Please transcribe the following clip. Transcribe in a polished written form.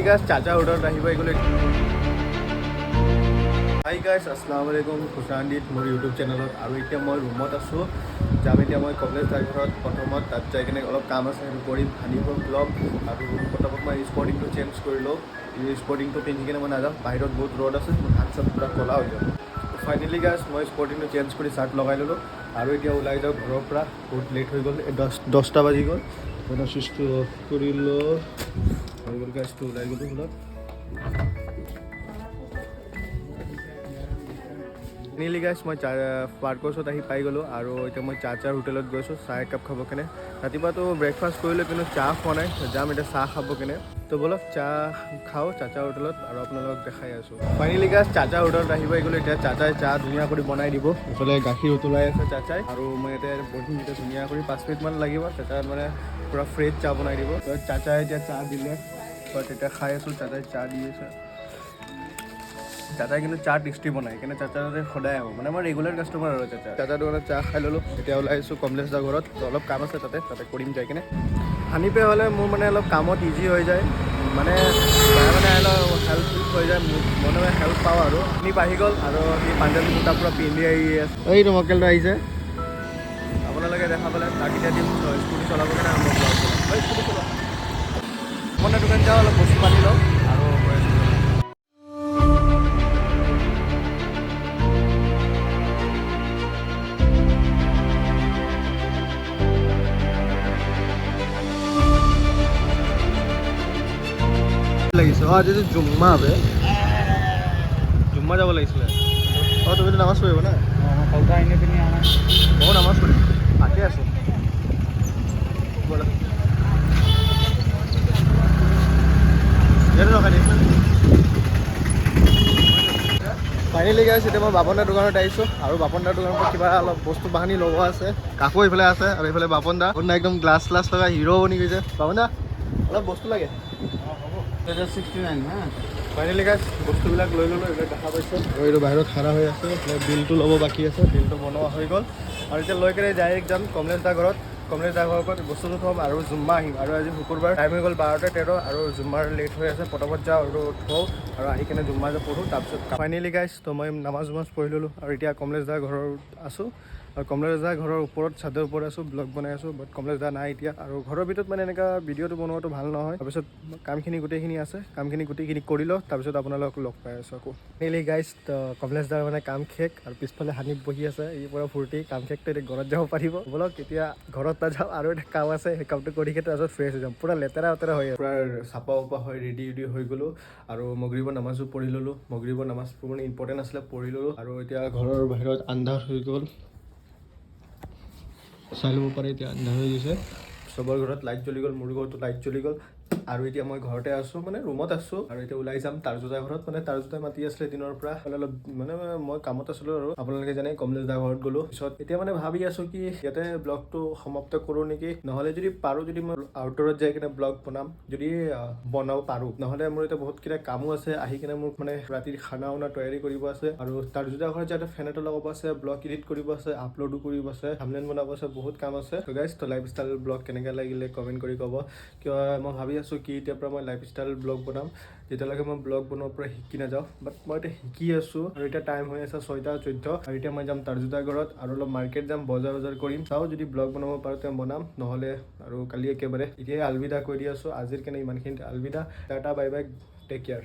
Guys চাচা হোটেলত আহিব এইগুলো। হাই গাইস আসসালামু আলাইকুম, খুশান্দিত মোৰ ইউটিউব চেনেলত। আৰু এতিয়া মই ৰুমত আছোঁ, যাম এতিয়া মই কমলেশ দাৰ ঘৰত। প্ৰথমত তাত যাই কিনে অলপ কাম আছে সেইটো কৰিম, আনিব ব্লগ। আৰু প্ৰথমত মই স্পৰ্টিংটো চেঞ্জ কৰি লওঁ। স্পৰ্টিংটো পিন্ধি কিনে মই নাযাম, বাহিৰত বহুত ৰ'দ আছে, মোৰ হাত চাত পূৰা ক'লা হৈ যাব। ফাইনেলি গাইছ মই স্পৰ্টিংটো চেঞ্জ কৰি চাৰ্ট লগাই ল'লোঁ আৰু এতিয়া ওলাই যাওঁ ঘৰৰ পৰা। বহুত লেট হৈ গ'ল, 10টা বাজি গ'ল। মই চুইচটো অফ কৰি লওঁ, হৈ গ'ল গাইছটো ওলাই গ'লোঁ ঘৰত। ফাইনেলি গাইছ মই পাৰ্কৰ ওচৰত আহি পাই গ'লোঁ আৰু এতিয়া মই চাচাৰ হোটেলত গৈছোঁ চাহ একাপ খাব কেনে। ৰাতিপুৱাতো ব্ৰেকফাষ্ট কৰিলোঁ কিন্তু চাহ খোৱা নাই, যাম এতিয়া চাহ খাব কেনে। তো বলক চাহ খাওঁ চাচা হোটেলত আৰু আপোনালোকক দেখাই আছোঁ। ফাইনেলি গাইছ চাচা হোটেলত আহিব গ'লোঁ। এতিয়া চাচাই চাহ ধুনীয়া কৰি বনাই দিব। ইফালে গাখীৰ উতলাই আছে চাচাই আৰু মই এতিয়া বহিম এতিয়া ধুনীয়া কৰি। 5 মিনিটমান লাগিব, চাচাই মানে পূৰা ফ্ৰেছ চাহ বনাই দিব। চাচাই এতিয়া চাহ দিলে, তেতিয়া খাই আছোঁ। চাচাই চাহ দি আছে, চাচাই কিন্তু চাহ টেষ্টি বনায়, কিন্তু চাচাৰ তাতে সদায় আহোঁ, মানে মই ৰেগুলাৰ কাষ্টমাৰ আৰু চাচাৰ দোকানত চাহ খাই ল'লোঁ। এতিয়া ওলাই আহিছোঁ কমলেশ দাৰ ঘৰত, অলপ কাম আছে তাতে কৰিম যাই কিনে। হানিপে হ'লে মোৰ মানে অলপ কামত ইজি হৈ যায়, মানে অলপ হেল্পফুল হৈ যায়, মনে হেল্প পাওঁ আৰু। সি আহি গ'ল আৰু সি পাঞ্জাবী কুৰ্তা পূৰা পিন্ধি আহি আছে। এইটো মক্কেলটো আহিছে, আপোনালোকে দেখা পালে। তাক এতিয়া দিম স্কুটি চলাব কাৰণে আৰম্ভ কৰা। স্কুটি চলাব আপোনাৰ দোকান যাওঁ, অলপ বস্তু পাতি লওঁ আৰু গৈ আছোঁ। লাগিছে আজিতো জুম্মা বে, জুম্মা যাব লাগিছিলে। তুমিতো নামাজ পঢ়িব না? ময়ো নামাজ পঢ়িম, তাকে আছোঁ। ব'লা ৰখাই দিম। ফাইনেলি গাইছ এতিয়া মই বাপন দাৰ দোকানত আহিছোঁ আৰু বাপন দাৰ দোকানৰ পৰা কিবা অলপ বস্তু বাহানি ল'ব আছে। কাকো এইফালে আছে আৰু এইফালে বাপন দা একদম গ্লাছ লগাই হিৰো বনি গৈছে। বাপন দা অলপ বস্তু লাগে। 69 হা। ফাইনেলি গাইছ বস্তুবিলাক লৈ ল'লোঁ, এইবিলাক দেখা পাইছে। আৰু এইটো বাহিৰত খাৰা হৈ আছে, বিলটো ল'ব বাকী আছে, বিলটো বনোৱা হৈ গ'ল। আৰু এতিয়া লৈ কেনে ডাইৰেক্ট যাম কমলেশ দাৰ ঘৰত। কমলেশ দাৰ ঘৰৰ পৰা বস্তুটো থ'ম আৰু জুম্মা আহিম। আৰু আজি শুকুৰবাৰ, টাইম হৈ গ'ল 12:13 আৰু জুম্মাৰ লেট হৈ আছে। পটাপট যাওঁ আৰু থওঁ আৰু আহি কেনে জুম্মা যে পঢ়োঁ। তাৰপিছত ফাইনেলি গাইছ তো মই নামাজ পঢ়ি ল'লোঁ আৰু এতিয়া কমলেশ দাৰ ঘৰত আছোঁ। আৰু কমলেশ দাৰ ঘৰৰ ওপৰত চাদৰ ওপৰত আছোঁ, ব্লগ বনাই আছোঁ। বাট কমলেশ দা নাই এতিয়া, আৰু ঘৰৰ ভিতৰত মানে এনেকুৱা ভিডিঅ'টো বনোৱাটো ভাল নহয়। তাৰপিছত কামখিনি গোটেইখিনি আছে, কামখিনি গোটেইখিনি কৰি লওঁ, তাৰপিছত আপোনালোকক লগ পাই আছোঁ আকৌ। ফাইনেলি গাইছ কমলেশ দাৰ মানে কাম শেষ আৰু পিছফালে হানিফ বহি আছে, এই পৰা ফূৰ্তি। কাম শেষটো এতিয়া ঘৰত যাব পাৰিব। বলক এতিয়া ঘৰত নাযাওঁ, আৰু এটা কাম আছে, সেই কামটো কৰি কিনে তাৰপিছত ফ্ৰেছ হৈ যাম। পূৰা লেতেৰা হৈ পূৰা চাফা হৈ ৰেডি হৈ গ'লোঁ আৰু মগৰিবৰ নামাজো পঢ়ি ল'লোঁ। মগৰিবৰ নামাজ মানে ইম্পৰ্টেণ্ট আছিলে, পঢ়ি ল'লোঁ। আৰু এতিয়া ঘৰৰ বাহিৰত আন্ধাৰ হৈ গ'ল, চাই ল'ব পাৰে এতিয়া আন্ধাৰ হৈ গৈছে। চবৰ ঘৰত লাইট জ্বলি গ'ল, মোৰ ঘৰতো লাইট জ্বলি গ'ল। আৰু এতিয়া মই ঘৰতে আছোঁ, মানে ৰুমত আছোঁ। আৰু এতিয়া ওলাই যাম তাৰ্জুদাৰ ঘৰত, মানে তাৰ্জুদাই মাতি আছিলে দিনৰ পৰা। অলপ মানে মই কামত আছিলোঁ আৰু আপোনালোকে জানে কমলেশ দাৰ ঘৰত গ'লোঁ। পিছত এতিয়া মানে ভাবি আছোঁ কি ইয়াতে ব্লগটো সমাপ্ত কৰোঁ নেকি, নহ'লে যদি পাৰোঁ যদি মই আউটডোৰত যাই কিনে ব্লগ বনাম, যদি বনাব পাৰোঁ। নহ'লে মোৰ এতিয়া বহুতকেইটা কামো আছে, আহি কিনে মোৰ মানে ৰাতিৰ খানা তৈয়াৰী কৰিব আছে। আৰু তাৰ্জুদাৰ ঘৰত যাতে ফেন এটা লগাব আছে, ব্লগ এডিট কৰিব আছে, আপলোডো কৰিব আছে, থাম্বনেইল বনাব আছে, বহুত কাম আছে। তো গাইছ তো লাইফষ্টাইল ব্লগ কেনেকৈ লাগিলে কমেণ্ট কৰি ক'ব। কিয় মই ভাবি আছোঁ কি এতিয়াৰ পৰা মই লাইফষ্টাইল ব্লগ বনাম, যেতিয়ালৈকে মই ব্লগ বনোৱাৰ পৰা শিকি নাযাওঁ। বাট মই এতিয়া শিকি আছোঁ আৰু এতিয়া টাইম হৈ আছে 6:14 আৰু এতিয়া মই যাম তাৰ্জুদাৰ ঘৰত আৰু অলপ মাৰ্কেট যাম, বজাৰ কৰিম। চাওঁ যদি ব্লগ বনাব পাৰোঁ তেওঁ বনাম, নহ'লে আৰু কালি একেবাৰে। এতিয়াই আলবিদা কৈ দি আছোঁ, আজিৰ কাৰণে ইমানখিনিতে আলবিদা, tata bye bye, take care.